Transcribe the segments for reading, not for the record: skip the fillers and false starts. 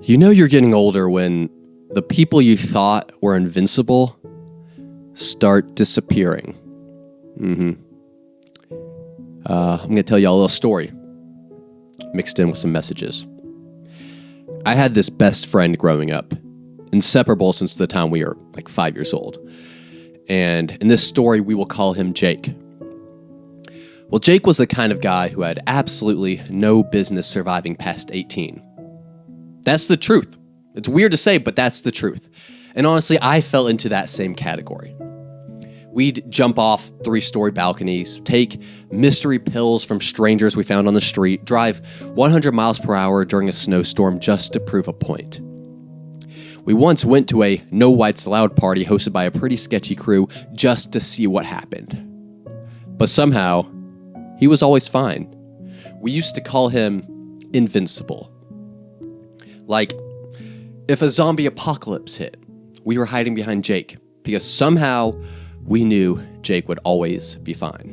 You know you're getting older when the people you thought were invincible start disappearing. I'm going to tell you all a little story mixed in with some messages. I had this best friend growing up, inseparable since the time we were like 5 years old. And in this story, we will call him Jake. Well, Jake was the kind of guy who had absolutely no business surviving past 18. That's the truth. It's weird to say, but that's the truth. And honestly, I fell into that same category. We'd jump off 3-story balconies, take mystery pills from strangers we found on the street, drive 100 miles per hour during a snowstorm just to prove a point. We once went to a No Whites Allowed party hosted by a pretty sketchy crew just to see what happened. But somehow, he was always fine. We used to call him invincible. Like, if a zombie apocalypse hit, we were hiding behind Jake because somehow we knew Jake would always be fine.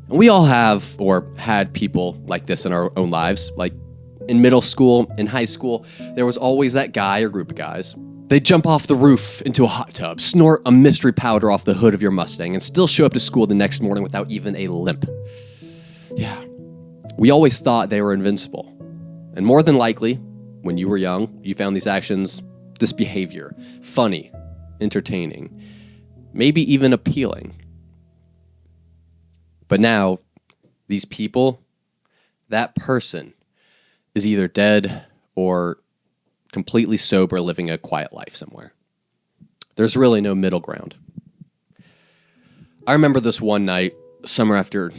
And we all have or had people like this in our own lives. Like in middle school, in high school, there was always that guy or group of guys. They'd jump off the roof into a hot tub, snort a mystery powder off the hood of your Mustang, and still show up to school the next morning without even a limp. Yeah, we always thought they were invincible. And more than likely, when you were young, you found these actions, this behavior, funny, entertaining, maybe even appealing. But now, these people, that person, is either dead or completely sober, living a quiet life somewhere. There's really no middle ground. I remember this one night, summer after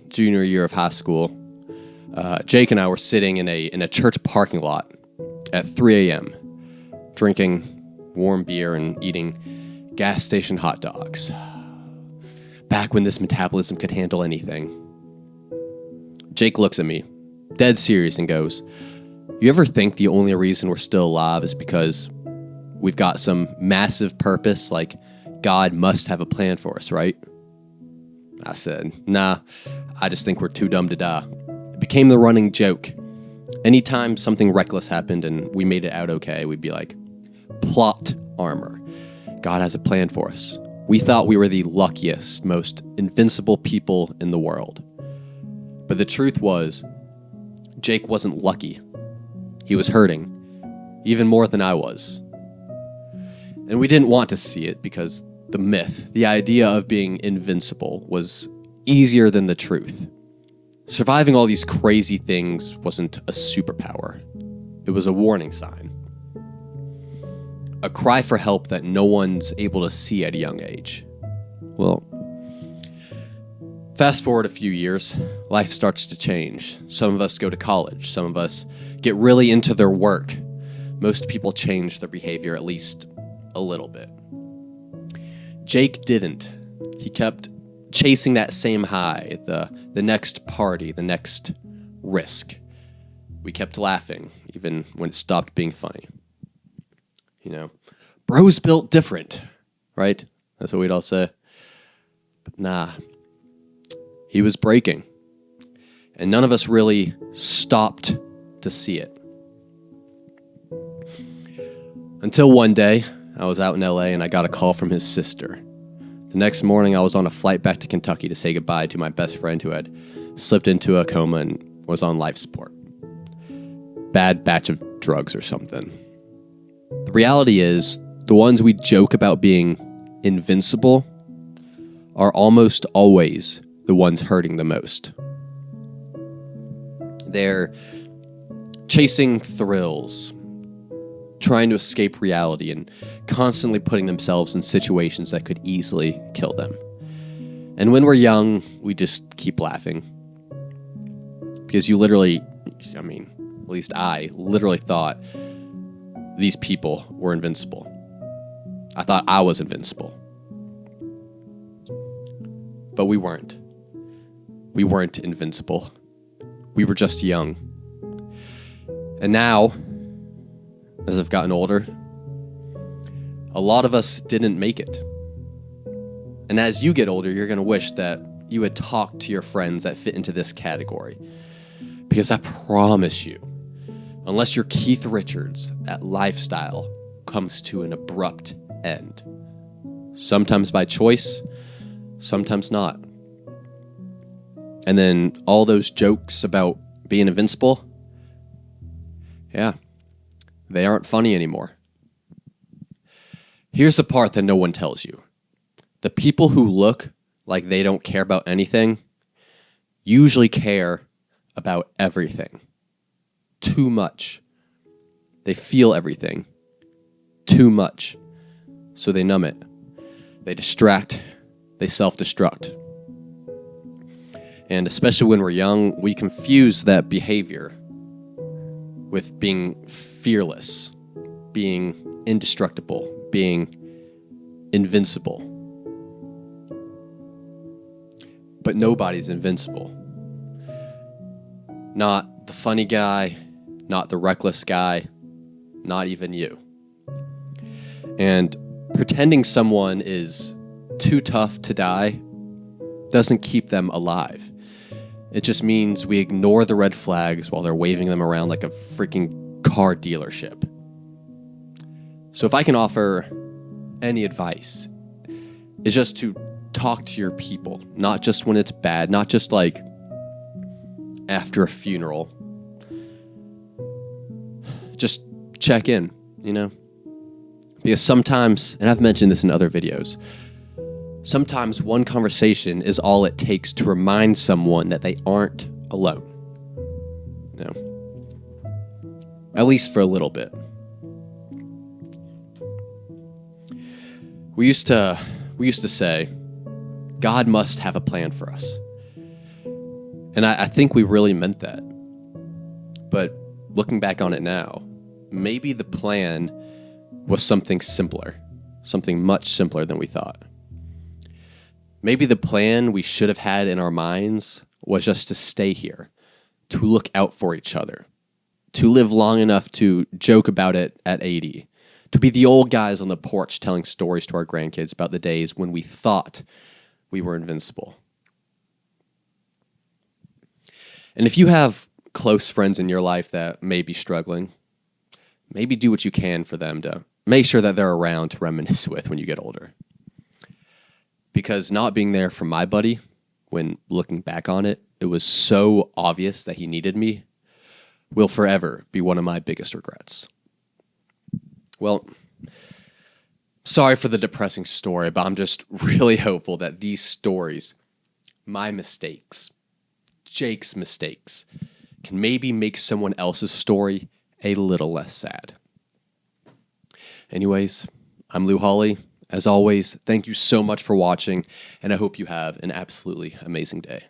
junior year of high school, Jake and I were sitting in a church parking lot at 3 a.m., drinking warm beer and eating gas station hot dogs. Back when this metabolism could handle anything. Jake looks at me, dead serious, and goes, "You ever think the only reason we're still alive is because we've got some massive purpose, like God must have a plan for us, right?" I said, "Nah, I just think we're too dumb to die." It became the running joke. Anytime something reckless happened and we made it out okay, we'd be like, "Plot armor. God has a plan for us." We thought we were the luckiest, most invincible people in the world. But the truth was, Jake wasn't lucky. He was hurting, even more than I was. And we didn't want to see it because the myth, the idea of being invincible, was easier than the truth. Surviving all these crazy things wasn't a superpower. It was a warning sign. A cry for help that no one's able to see at a young age. Well, fast forward a few years, life starts to change. Some of us go to college. Some of us get really into their work. Most people change their behavior at least a little bit. Jake didn't. He kept chasing that same high, the next party, the next risk. We kept laughing, even when it stopped being funny. You know, bros built different, right? That's what we'd all say. But nah, he was breaking. And none of us really stopped to see it. Until one day, I was out in LA and I got a call from his sister. The next morning, I was on a flight back to Kentucky to say goodbye to my best friend who had slipped into a coma and was on life support. Bad batch of drugs or something. The reality is, the ones we joke about being invincible are almost always the ones hurting the most. They're chasing thrills, trying to escape reality, and constantly putting themselves in situations that could easily kill them. And when we're young, we just keep laughing. Because you literally, at least I literally thought these people were invincible. I thought I was invincible. But we weren't. We weren't invincible. We were just young. And now, as I've gotten older, a lot of us didn't make it. And as you get older, you're going to wish that you had talked to your friends that fit into this category. Because I promise you, unless you're Keith Richards, that lifestyle comes to an abrupt end. Sometimes by choice, sometimes not. And then all those jokes about being invincible, yeah, they aren't funny anymore. Here's the part that no one tells you. The people who look like they don't care about anything usually care about everything. Too much. They feel everything. Too much. So they numb it. They distract. They self-destruct. And especially when we're young, we confuse that behavior with being fearless, being indestructible, being invincible. But nobody's invincible. Not the funny guy, not the reckless guy, not even you. And pretending someone is too tough to die doesn't keep them alive. It just means we ignore the red flags while they're waving them around like a freaking car dealership. So if I can offer any advice, it's just to talk to your people, not just when it's bad, not just like after a funeral. Just check in, Because sometimes, and I've mentioned this in other videos, sometimes one conversation is all it takes to remind someone that they aren't alone. At least for a little bit. We used to say, God must have a plan for us. And I think we really meant that. But looking back on it now, maybe the plan was something simpler, something much simpler than we thought. Maybe the plan we should have had in our minds was just to stay here, to look out for each other, to live long enough to joke about it at 80, to be the old guys on the porch telling stories to our grandkids about the days when we thought we were invincible. And if you have close friends in your life that may be struggling, maybe do what you can for them to make sure that they're around to reminisce with when you get older. Because not being there for my buddy, when looking back on it, it was so obvious that he needed me, will forever be one of my biggest regrets. Well, sorry for the depressing story, but I'm just really hopeful that these stories, my mistakes, Jake's mistakes, can maybe make someone else's story a little less sad. Anyways, I'm Lou Hawley. As always, thank you so much for watching, and I hope you have an absolutely amazing day.